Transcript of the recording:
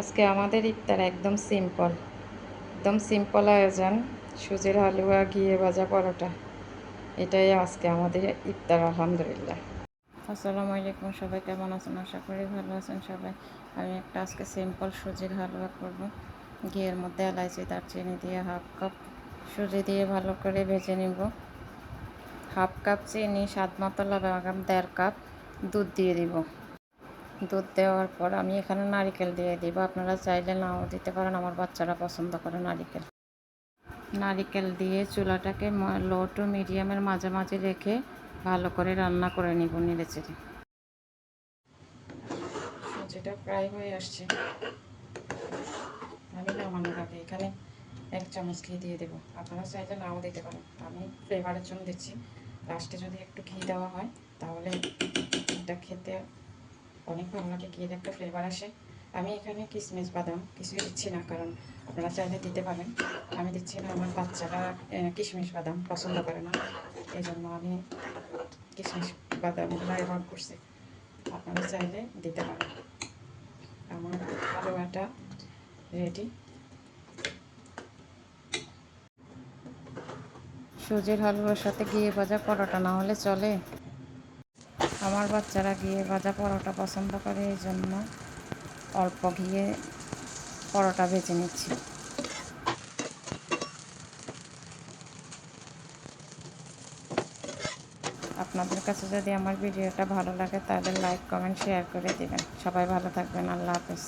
আজকে আমাদের ইফতার একদম সিম্পল আয়োজন। সুজির হালুয়া, ঘিয়ে ভাজা, পরোটা, এটাই আজকে আমাদের ইফতার। আলহামদুলিল্লাহ। আসসালামু আলাইকুম, সবাই কেমন আছেন? আশা করি ভালো আছেন সবাই। আমি একটা আজকে সিম্পল সুজির হালুয়া করব। ঘিয়ের মধ্যে এলাইচি, দারচিনি দিয়ে হাফ কাপ সুজি দিয়ে ভালো করে ভেজে নিব। হাফ কাপ চিনি, স্বাদ মতো লবণ, 1.5 কাপ দুধ দিয়ে দিব। দুধ দেওয়ার পর আমি এখানে নারিকেল দিয়ে দিব। আপনারা চাইলে নাও দিতে পারেন, আমার বাচ্চারা পছন্দ করে নারিকেল। নারিকেল দিয়ে চুলাটাকে লো টু মিডিয়ামের মাঝামাঝি রেখে ভালো করে রান্না করে নিব নেড়েচেড়ে। যেটা ফ্রাই হয়ে আসছে, আমি নামানোর আগে এখানে 1 চামচ ঘি দিয়ে দেবো। আপনারা চাইলে নাও দিতে পারেন, আমি ফ্লেভারের জন্য দিচ্ছি। লাস্টে যদি একটু ঘি দেওয়া হয় তাহলে এটা খেতে অনেক ভালো লাগে, ঘিয়ের একটা ফ্লেভার আসে। আমি এখানে কিশমিশ বাদাম কিছুই দিচ্ছি না, কারণ আপনারা চাইলে দিতে পারেন। আমি দিচ্ছি না, আমার বাচ্চারা কিশমিশ বাদাম পছন্দ করে না, এই জন্য আমি কিশমিশ বাদামগুলো অ্যাভয়েড করছি। আপনারা চাইলে দিতে পারেন। আমার হালুয়াটা রেডি। সুজির হালুয়ার সাথে ঘিয়ে ভাজা পরোটা না হলে চলে। আমার বাচ্চারা ঘিয়ে ভাজা পরোটা পছন্দ করে, এই জন্য অল্প ঘিয়ে পরোটা ভেজে নিচ্ছি। আপনাদের কাছে যদি আমার ভিডিওটা ভালো লাগে তাহলে লাইক, কমেন্ট, শেয়ার করে দেবেন। সবাই ভালো থাকবেন। আল্লাহ হাফেজ।